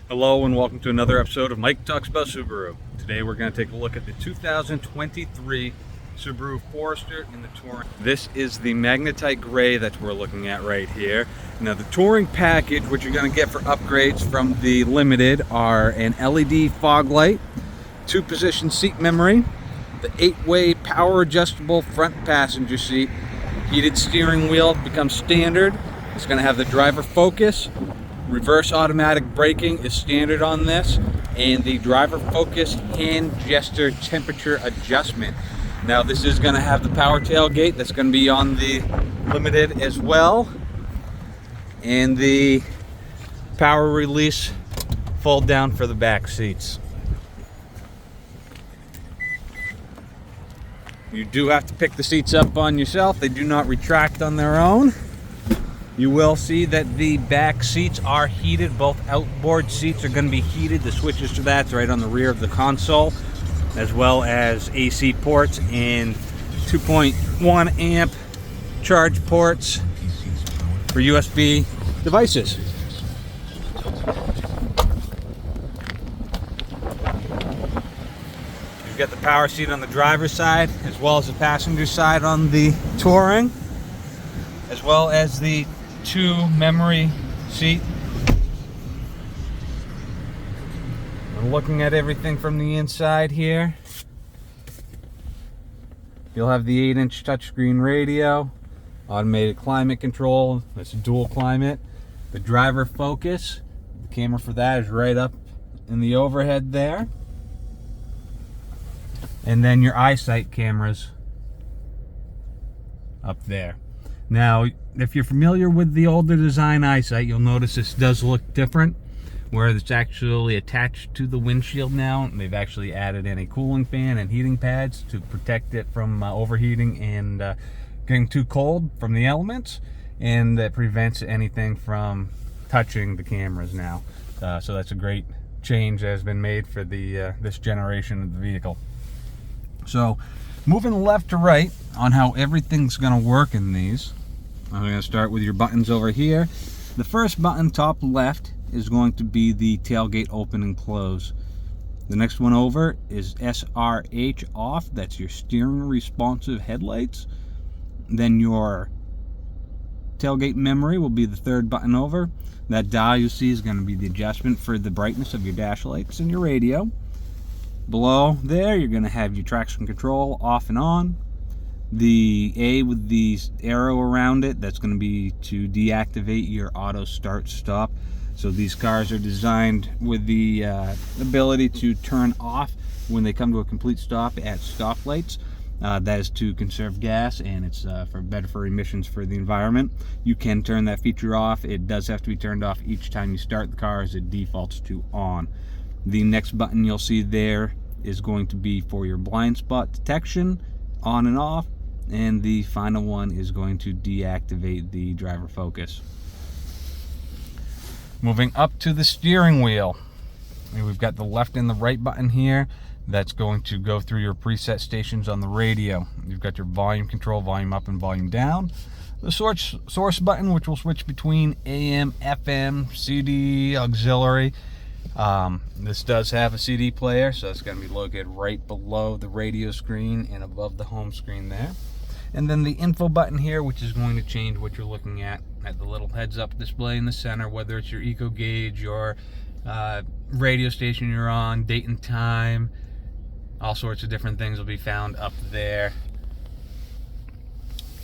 Hello and welcome to another episode of Mike Talks About Subaru. Today we're going to take a look at the 2023 Subaru Forester in the Touring. This is the magnetite gray that we're looking at right here. Now the Touring package, what you're going to get for upgrades from the Limited are an LED fog light, 2-position seat memory, the 8-way power adjustable front passenger seat, heated steering wheel becomes standard. It's going to have the driver focus. Reverse automatic braking is standard on this, and the driver focus hand gesture temperature adjustment. Now this is going to have the power tailgate that's going to be on the Limited as well, and the power release fold down for the back seats. You do have to pick the seats up on yourself. They do not retract on their own. You will see that the back seats are heated. Both outboard seats are going to be heated. The switches to that's right on the rear of the console, as well as AC ports and 2.1 amp charge ports for USB devices. You've got the power seat on the driver's side, as well as the passenger side on the Touring, as well as the 2 memory seat. I'm looking at everything from the inside here. You'll have the 8-inch touchscreen radio, automated climate control, that's dual climate, the driver focus, the camera for that is right up in the overhead there, and then your eyesight cameras up there. Now, if you're familiar with the older design eyesight, you'll notice this does look different, where it's actually attached to the windshield now. They've actually added in a cooling fan and heating pads to protect it from overheating and getting too cold from the elements, and that prevents anything from touching the cameras now. So that's a great change that has been made for the this generation of the vehicle. So, moving left to right on how everything's going to work in these. I'm going to start with your buttons over here. The first button, top left, is going to be the tailgate open and close. The next one over is SRH off. That's your steering responsive headlights. Then your tailgate memory will be the third button over. That dial you see is going to be the adjustment for the brightness of your dash lights and your radio. Below there, you're going to have your traction control off and on. The A with the arrow around it, that's going to be to deactivate your auto start stop. So these cars are designed with the ability to turn off when they come to a complete stop at stoplights. That is to conserve gas, and it's better for emissions for the environment. You can turn that feature off. It does have to be turned off each time you start the car, as it defaults to on. The next button you'll see there is going to be for your blind spot detection, on and off. And the final one is going to deactivate the driver focus. Moving up to the steering wheel, we've got the left and the right button here. That's going to go through your preset stations on the radio. You've got your volume control, volume up and volume down. The source button, which will switch between AM, FM, CD, auxiliary. This does have a CD player, so it's going to be located right below the radio screen and above the home screen there. And then the info button here, which is going to change what you're looking at the little heads-up display in the center, whether it's your eco gauge, your radio station you're on, date and time, all sorts of different things will be found up there.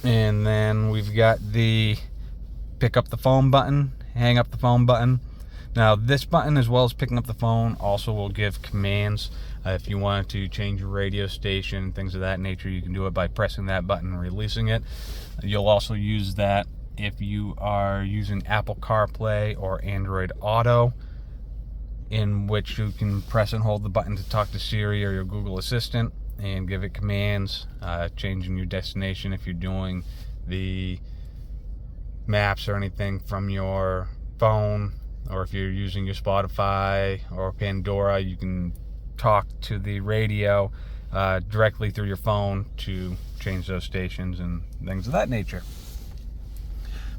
And then we've got the pick up the phone button, hang up the phone button. Now this button, as well as picking up the phone, also will give commands. If you wanted to change your radio station, things of that nature, you can do it by pressing that button and releasing it. You'll also use that if you are using Apple CarPlay or Android Auto, in which you can press and hold the button to talk to Siri or your Google Assistant and give it commands, changing your destination if you're doing the maps or anything from your phone, or if you're using your Spotify or Pandora, you can talk to the radio directly through your phone to change those stations and things of that nature.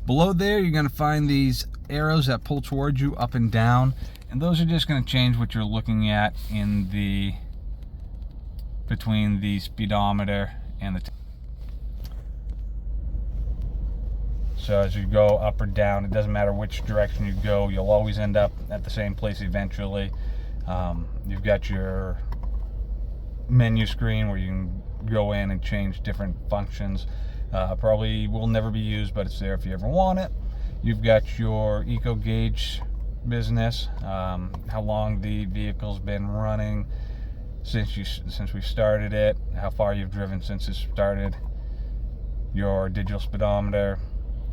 Below there, you're going to find these arrows that pull towards you up and down, and those are just going to change what you're looking at in the between the speedometer and the so as you go up or down, it doesn't matter which direction you go, you'll always end up at the same place eventually. You've got your menu screen where you can go in and change different functions. Probably will never be used, but it's there if you ever want it. You've got your eco gauge business, how long the vehicle's been running since we started it, how far you've driven since it started, your digital speedometer,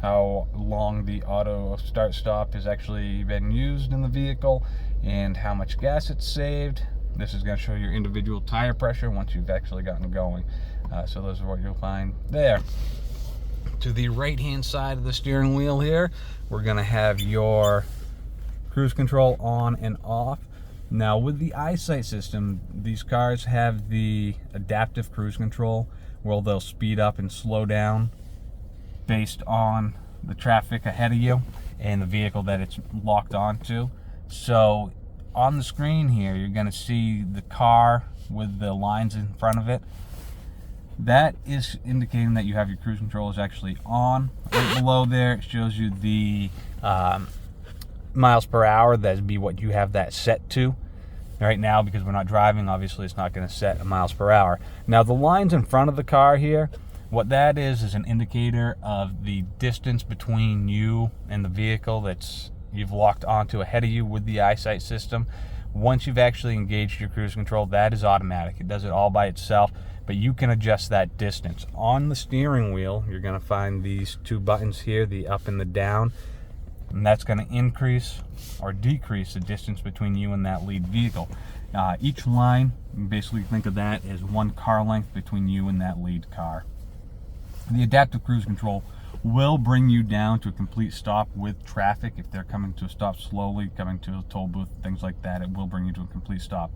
how long the auto start stop has actually been used in the vehicle, and how much gas it's saved. This is going to show your individual tire pressure once you've actually gotten going. So those are what you'll find there. To the right hand side of the steering wheel here, we're going to have your cruise control on and off. Now with the eyesight system, these cars have the adaptive cruise control where they'll speed up and slow down based on the traffic ahead of you and the vehicle that it's locked onto. So on the screen here, you're going to see the car with the lines in front of it. That is indicating that you have your cruise control is actually on. Right below there, it shows you the miles per hour. That'd be what you have that set to. Right now, because we're not driving, obviously it's not going to set a miles per hour. Now the lines in front of the car here, what that is an indicator of the distance between you and the vehicle that's you've locked onto ahead of you with the eyesight system. Once you've actually engaged your cruise control, that is automatic. It does it all by itself, but you can adjust that distance. On the steering wheel, you're going to find these two buttons here, the up and the down, and that's going to increase or decrease the distance between you and that lead vehicle. Each line, basically think of that as one car length between you and that lead car. The adaptive cruise control will bring you down to a complete stop with traffic. If they're coming to a stop slowly, coming to a toll booth, things like that, it will bring you to a complete stop.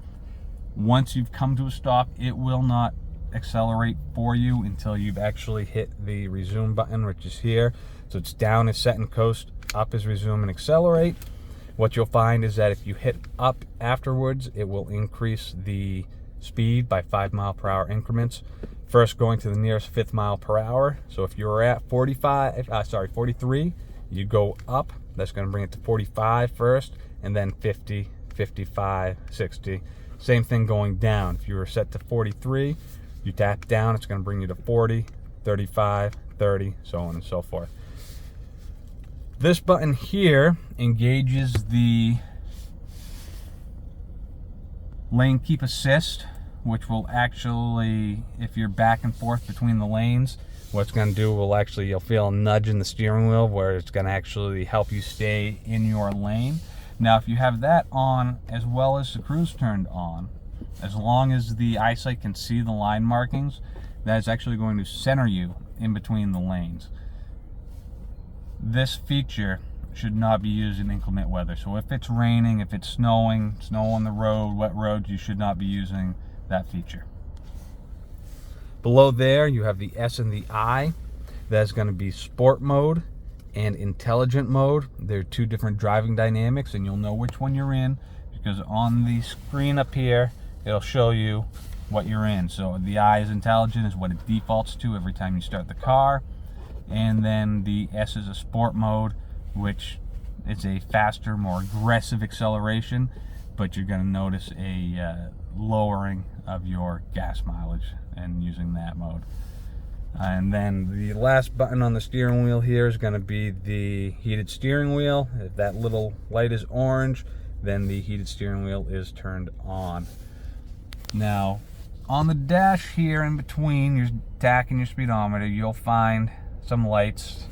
Once you've come to a stop, it will not accelerate for you until you've actually hit the resume button, which is here. So it's down is set and coast, up is resume and accelerate. What you'll find is that if you hit up afterwards, it will increase the speed by 5 mile per hour increments. First going to the nearest 5th mile per hour. So if you're at 43, you go up. That's going to bring it to 45 first, and then 50, 55, 60. Same thing going down. If you were set to 43, you tap down, it's going to bring you to 40, 35, 30, so on and so forth. This button here engages the lane keep assist, which will actually, if you're back and forth between the lanes, what it's going to do will actually, you'll feel a nudge in the steering wheel where it's going to actually help you stay in your lane. Now, if you have that on as well as the cruise turned on, as long as the eyesight can see the line markings, that's actually going to center you in between the lanes. This feature should not be used in inclement weather. So if it's raining, if it's snowing, snow on the road, wet roads, you should not be using that feature. Below there, you have the S and the I. That's going to be sport mode and intelligent mode. They're two different driving dynamics, and you'll know which one you're in because on the screen up here, it'll show you what you're in. So the I is intelligent, is what it defaults to every time you start the car. And then the S is a sport mode, which is a faster, more aggressive acceleration, but you're going to notice a lowering of your gas mileage and using that mode. And then the last button on the steering wheel here is going to be the heated steering wheel. If that little light is orange, then the heated steering wheel is turned on. Now, on the dash here in between your DAC and your speedometer, you'll find some lights,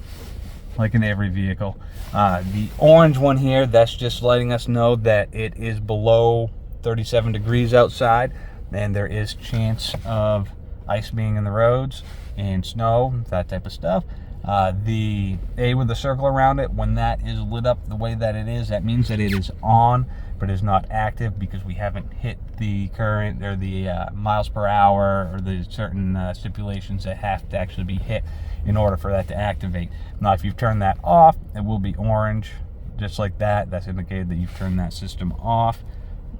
like in every vehicle. The orange one here, that's just letting us know that it is below 37 degrees outside, and there is chance of ice being in the roads and snow, that type of stuff. The A with the circle around it, when that is lit up the way that it is, that means that it is on, but is not active because we haven't hit the current or the miles per hour or the certain stipulations that have to actually be hit in order for that to activate. Now, if you've turned that off, it will be orange, just like that. That's indicated that you've turned that system off.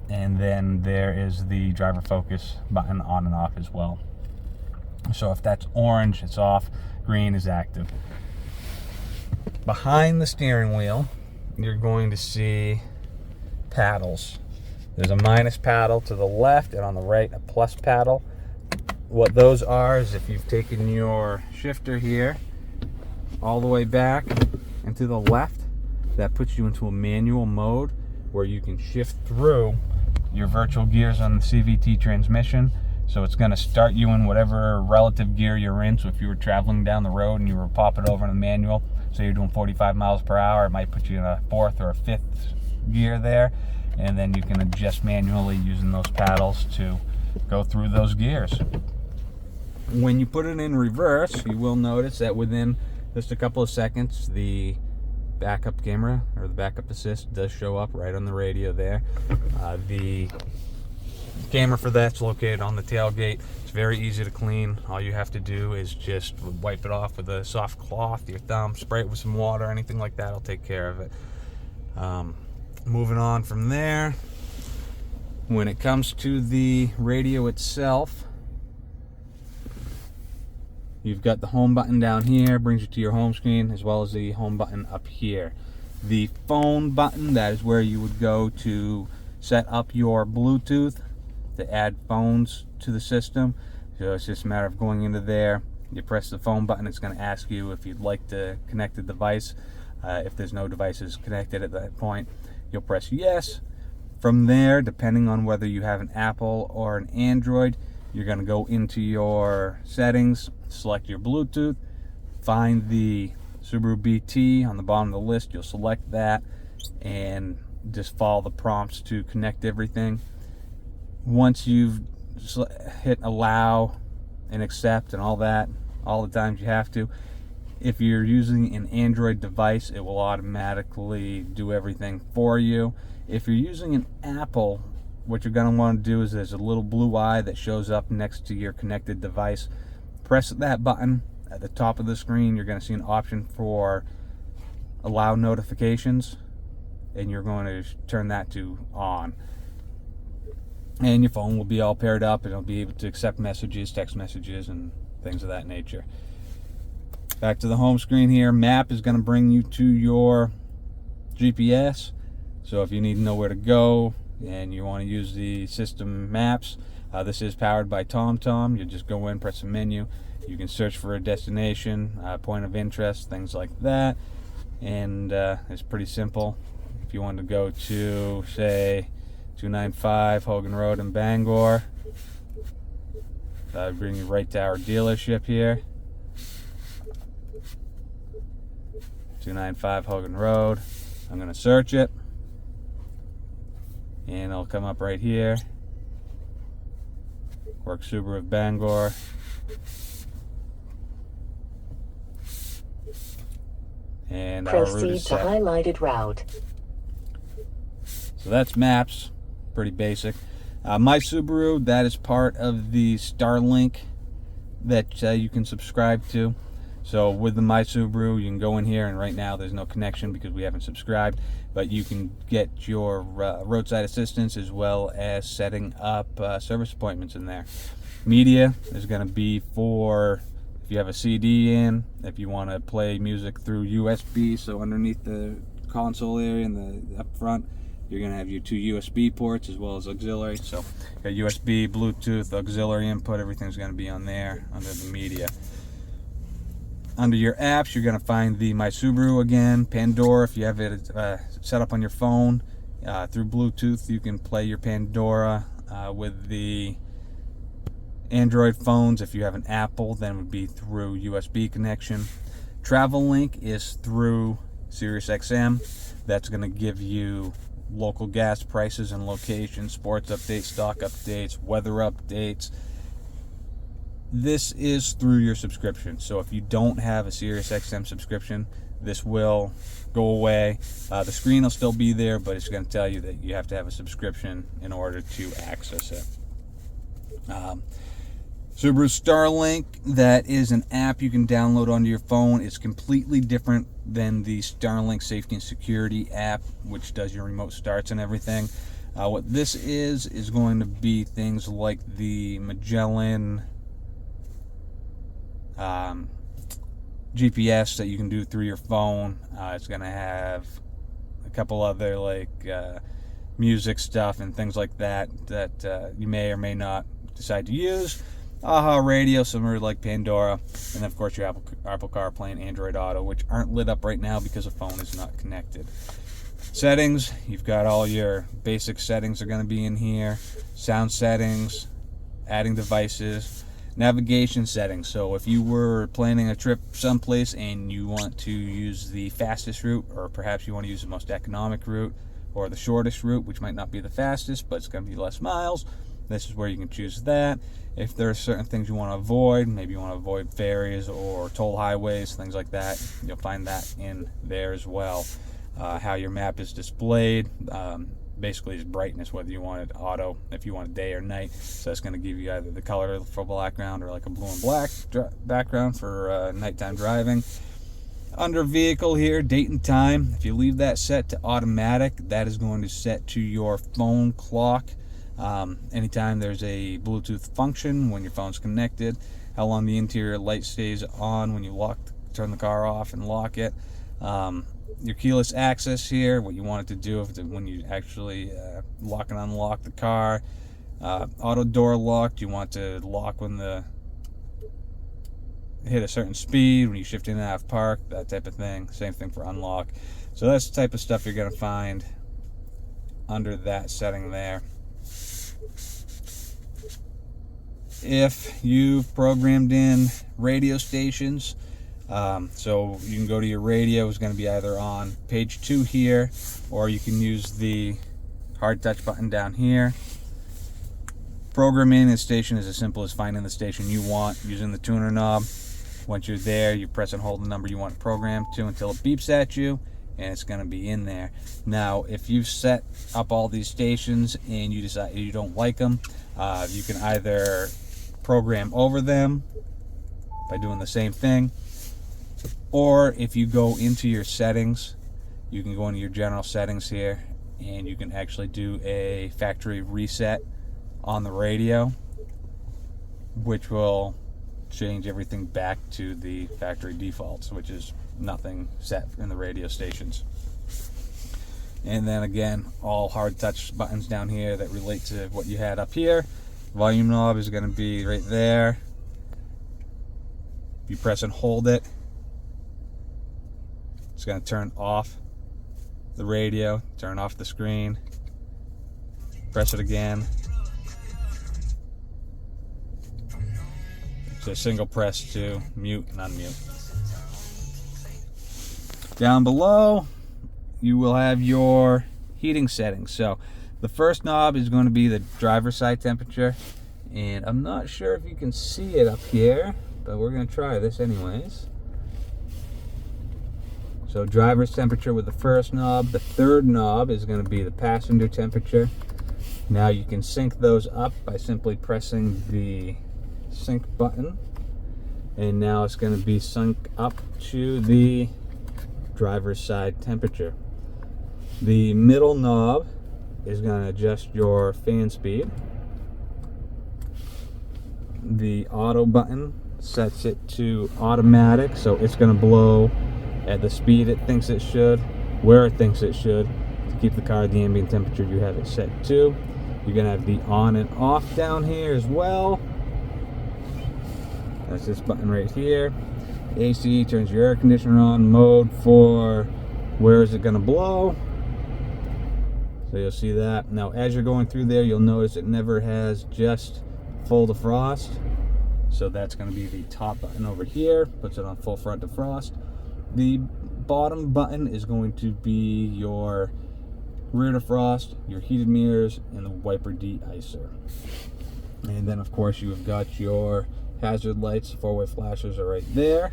And then there is the driver focus button on and off as well. So if that's orange, it's off. Green is active. Behind the steering wheel, you're going to see paddles. There's a minus paddle to the left, and on the right, a plus paddle. What those are is if you've taken your shifter here all the way back and to the left, that puts you into a manual mode where you can shift through your virtual gears on the CVT transmission. So it's going to start you in whatever relative gear you're in. So if you were traveling down the road and you were popping over in the manual, so you're doing 45 miles per hour, it might put you in a 4th or a 5th gear there. And then you can adjust manually using those paddles to go through those gears. When you put it in reverse, you will notice that within just a couple of seconds, the backup camera or the backup assist does show up right on the radio there. The camera for that's located on the tailgate. It's very easy to clean. All you have to do is just wipe it off with a soft cloth, your thumb, spray it with some water, anything like that will take care of it. Moving on from there, when it comes to the radio itself, you've got the home button down here, brings you to your home screen, as well as the home button up here. The phone button, that is where you would go to set up your Bluetooth to add phones to the system. So it's just a matter of going into there, you press the phone button, it's going to ask you if you'd like to connect the device. If there's no devices connected at that point, you'll press yes. From there, depending on whether you have an Apple or an Android, you're going to go into your settings, select your Bluetooth, find the Subaru BT on the bottom of the list. You'll select that and just follow the prompts to connect everything. Once you've hit allow and accept and all that, all the times you have to, if you're using an Android device, it will automatically do everything for you. If you're using an Apple, what you're going to want to do is there's a little blue eye that shows up next to your connected device. Press that button at the top of the screen. You're going to see an option for allow notifications, and you're going to turn that to on. And your phone will be all paired up, and it'll be able to accept messages, text messages, and things of that nature. Back to the home screen here. Map is going to bring you to your GPS. So if you need to know where to go and you want to use the system maps, this is powered by TomTom. You just go in, press the menu. You can search for a destination, point of interest, things like that. And it's pretty simple. If you want to go to, say, 295 Hogan Road in Bangor, that would bring you right to our dealership here. 295 Hogan Road. I'm going to search it, and it'll come up right here. Work Subaru of Bangor. And our route proceed is to set. highlighted route. So that's maps, pretty basic. My Subaru, that is part of the Starlink that you can subscribe to. So with the My Subaru, you can go in here, and right now there's no connection because we haven't subscribed, but you can get your roadside assistance as well as setting up service appointments in there. Media is going to be for if you have a CD in, if you want to play music through USB, so underneath the console area and the up front, you're going to have your 2 USB ports as well as auxiliary. So got USB, Bluetooth, auxiliary input, everything's going to be on there under the media. Under your apps, you're going to find the My Subaru again, Pandora. If you have it set up on your phone through Bluetooth, you can play your Pandora with the Android phones. If you have an Apple, then it would be through USB connection. Travel Link is through SiriusXM. That's going to give you local gas prices and locations, sports updates, stock updates, weather updates. this is through your subscription. So if you don't have a SiriusXM subscription, this will go away. The screen will still be there, but it's going to tell you that you have to have a subscription in order to access it. Subaru Starlink, that is an app you can download onto your phone. It's completely different than the Starlink Safety and Security app, which does your remote starts and everything. What this is going to be things like the Magellan GPS that you can do through your phone. It's going to have a couple other like music stuff and things like that you may or may not decide to use. AHA radio, similar like Pandora, and then of course your Apple CarPlay and Android Auto, which aren't lit up right now because the phone is not connected. Settings, you've got all your basic settings are going to be in here. Sound settings, adding devices, navigation settings. So if you were planning a trip someplace and you want to use the fastest route, or perhaps you want to use the most economic route, or the shortest route, which might not be the fastest, but it's going to be less miles, this is where you can choose that. If there are certain things you want to avoid, maybe you want to avoid ferries or toll highways, things like that, you'll find that in there as well. How your map is displayed, basically is brightness, whether you want it auto, if you want it day or night. So it's going to give you either the color for background or like a blue and black background for nighttime driving. Under vehicle here, date and time, if you leave that set to automatic, that is going to set to your phone clock. Anytime there's a Bluetooth function when your phone's connected, how long the interior light stays on when you turn the car off and lock it. Your keyless access here, what you want it to do when you actually lock and unlock the car. Auto door lock, you want to lock when hit a certain speed, when you shift in and out of park, that type of thing. Same thing for unlock. So that's the type of stuff you're going to find under that setting there. If you've programmed in radio stations, so you can go to your radio, it's going to be either on page 2 here, or you can use the hard touch button down here. Programming a station is as simple as finding the station you want using the tuner knob. Once you're there, you press and hold the number you want it programmed to until it beeps at you, and it's going to be in there. Now, if you've set up all these stations and you decide you don't like them, you can either program over them by doing the same thing, or if you go into your settings, you can go into your general settings here and you can actually do a factory reset on the radio, which will change everything back to the factory defaults, which is nothing set in the radio stations. And then again, all hard touch buttons down here that relate to what you had up here. Volume knob is going to be right there. If you press and hold it, it's going to turn off the radio, turn off the screen. Press it again. It's a single press to mute and unmute. Down below, you will have your heating settings. So the first knob is going to be the driver's side temperature, and I'm not sure if you can see it up here, but we're going to try this anyways. So driver's temperature with the first knob. The third knob is going to be the passenger temperature. Now you can sync those up by simply pressing the sync button, and now it's going to be synced up to the driver's side temperature. The middle knob is going to adjust your fan speed. The auto button sets it to automatic, so it's going to blow at the speed it thinks it should, where it thinks it should, to keep the car at the ambient temperature you have it set to. You're going to have the on and off down here as well. That's this button right here. AC turns your air conditioner on. Mode for where is it going to blow. So you'll see that. Now as you're going through there, you'll notice it never has just full defrost. So that's going to be the top button over here. Puts it on full front defrost. The bottom button is going to be your rear defrost, your heated mirrors, and the wiper de-icer. And then of course you have got your Hazard lights, four-way flashers are right there.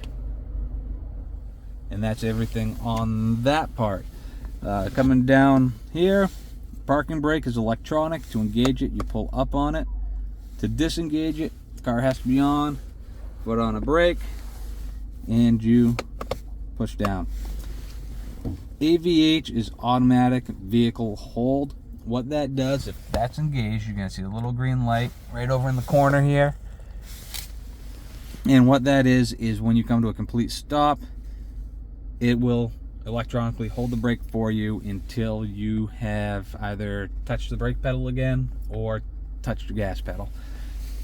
And that's everything on that part. Coming down here, parking brake is electronic. To engage it, you pull up on it. To disengage it, the car has to be on. Foot on a brake, and you push down. AVH is automatic vehicle hold. What that does, if that's engaged, you're going to see a little green light right over in the corner here. And what that is when you come to a complete stop, it will electronically hold the brake for you until you have either touched the brake pedal again or touched the gas pedal.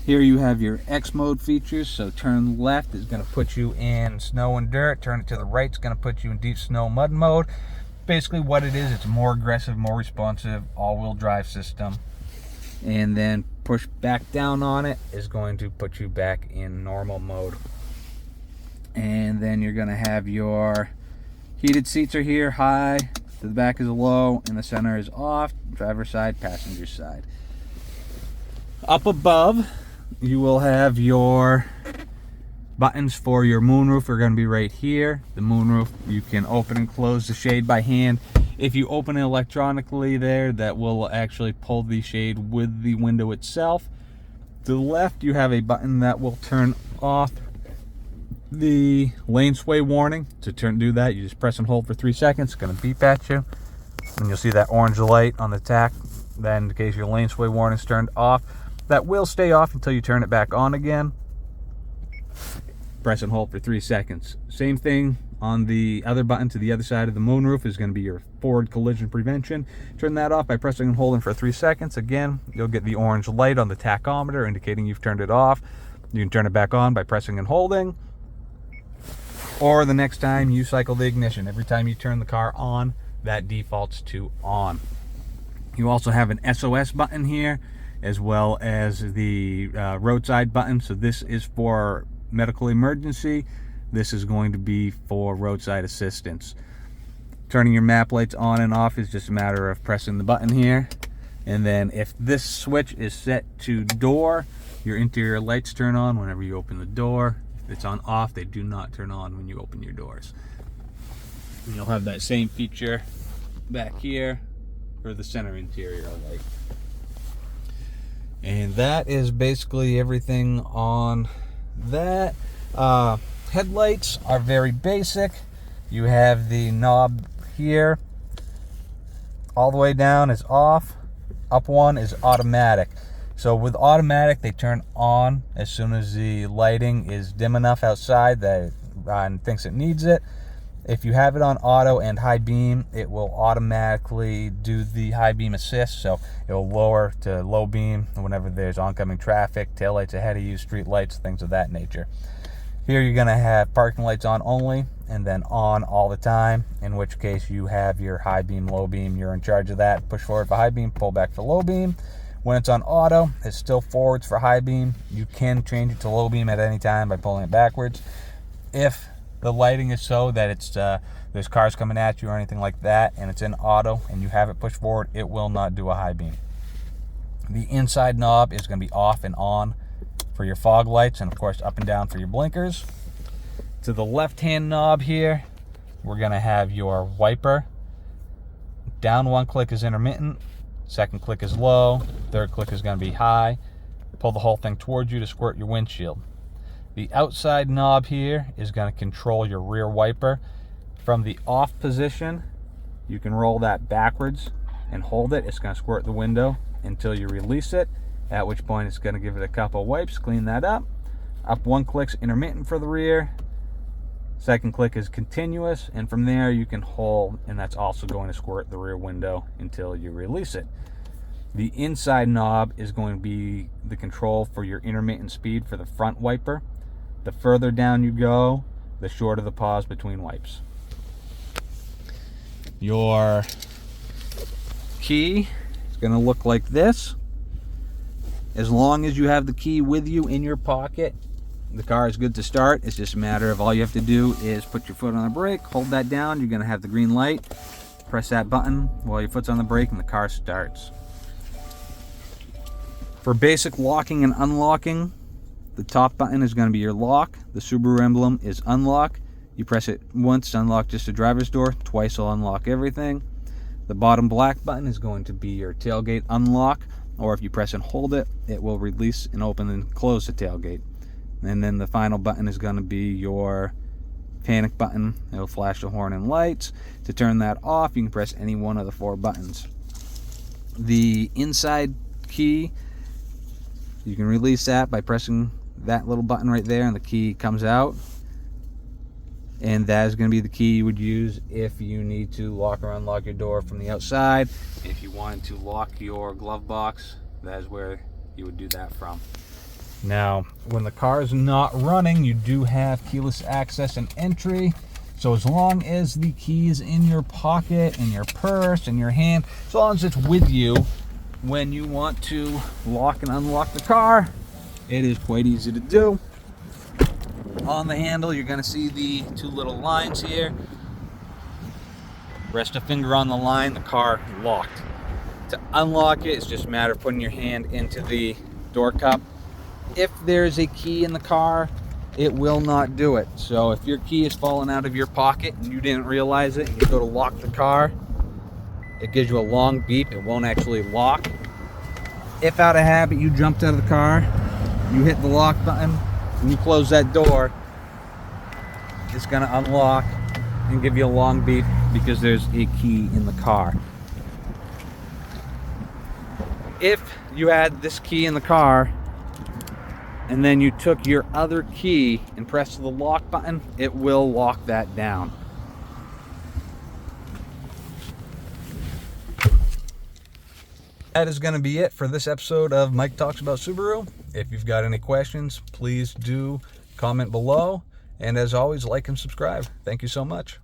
Here you have your X mode features. So turn left is going to put you in snow and dirt. Turn it to the right is going to put you in deep snow mud mode. Basically what it is, it's a more aggressive, more responsive all-wheel drive system. And then push back down on it is going to put you back in normal mode. And then you're going to have your heated seats are here, high, to the back is low, and the center is off, driver's side, passenger side. Up above, you will have your buttons for your moonroof are going to be right here. The moonroof, you can open and close the shade by hand. If you open it electronically there, that will actually pull the shade with the window itself. To the left, you have a button that will turn off the lane sway warning. To do that, you just press and hold for 3 seconds. It's going to beep at you, and you'll see that orange light on the tack. That indicates your lane sway warning is turned off. That will stay off until you turn it back on again. Press and hold for 3 seconds. Same thing on the other button to the other side of the moonroof is going to be your forward collision prevention. Turn that off by pressing and holding for 3 seconds. Again, you'll get the orange light on the tachometer indicating you've turned it off. You can turn it back on by pressing and holding. Or the next time you cycle the ignition, every time you turn the car on, that defaults to on. You also have an SOS button here, as well as the roadside button. So this is for medical emergency. This is going to be for roadside assistance. Turning your map lights on and off is just a matter of pressing the button here. And then if this switch is set to door, your interior lights turn on whenever you open the door. If it's on off, they do not turn on when you open your doors. And you'll have that same feature back here for the center interior light. And that is basically everything on that. Headlights are very basic. You have the knob here. All the way down is off. Up one is automatic. So with automatic, they turn on as soon as the lighting is dim enough outside that it thinks it needs it. If you have it on auto and high beam, it will automatically do the high beam assist. So it will lower to low beam whenever there's oncoming traffic, taillights ahead of you, street lights, things of that nature. Here you're going to have parking lights on only and then on all the time, in which case you have your high beam, low beam. You're in charge of that. Push forward for high beam, pull back for low beam. When it's on auto, it's still forwards for high beam. You can change it to low beam at any time by pulling it backwards. If the lighting is so that it's there's cars coming at you or anything like that, and it's in auto and you have it pushed forward, it will not do a high beam. The inside knob is going to be off and on for your fog lights, and of course up and down for your blinkers. To the left hand knob here, we're going to have your wiper. Down one click is intermittent, second click is low, third click is going to be high. Pull the whole thing towards you to squirt your windshield. The outside knob here is going to control your rear wiper. From the off position, you can roll that backwards and hold it. It's going to squirt the window until you release it, at which point it's going to give it a couple wipes, clean that up. Up one click's intermittent for the rear. Second click is continuous, and from there you can hold, and that's also going to squirt the rear window until you release it. The inside knob is going to be the control for your intermittent speed for the front wiper. The further down you go, the shorter the pause between wipes. Your key is going to look like this. As long as you have the key with you in your pocket, the car is good to start. It's just a matter of all you have to do is put your foot on the brake, hold that down, you're going to have the green light. Press that button while your foot's on the brake and the car starts. For basic locking and unlocking, The top button is going to be your lock. The Subaru emblem is unlock. You press it once to unlock just the driver's door, twice will unlock everything. The bottom black button is going to be your tailgate unlock, or if you press and hold it, it will release and open and close the tailgate. And then the final button is going to be your panic button. It'll flash the horn and lights. To turn that off, you can press any one of the 4 buttons. The inside key, you can release that by pressing that little button right there, and the key comes out. And that is going to be the key you would use if you need to lock or unlock your door from the outside. If you wanted to lock your glove box, that is where you would do that from. Now, when the car is not running, you do have keyless access and entry. So as long as the key is in your pocket, in your purse, in your hand, as long as it's with you when you want to lock and unlock the car, it is quite easy to do. On the handle, you're going to see the 2 little lines here. Rest a finger on the line, the car locked. To unlock it, it's just a matter of putting your hand into the door cup. If there's a key in the car, it will not do it. So if your key is falling out of your pocket and you didn't realize it, and you go to lock the car, it gives you a long beep. It won't actually lock. If out of habit you jumped out of the car, you hit the lock button, and you close that door, it's going to unlock and give you a long beep because there's a key in the car. If you had this key in the car and then you took your other key and pressed the lock button, it will lock that down. That is going to be it for this episode of Mike Talks About Subaru. If you've got any questions, please do comment below. And as always, like and subscribe. Thank you so much.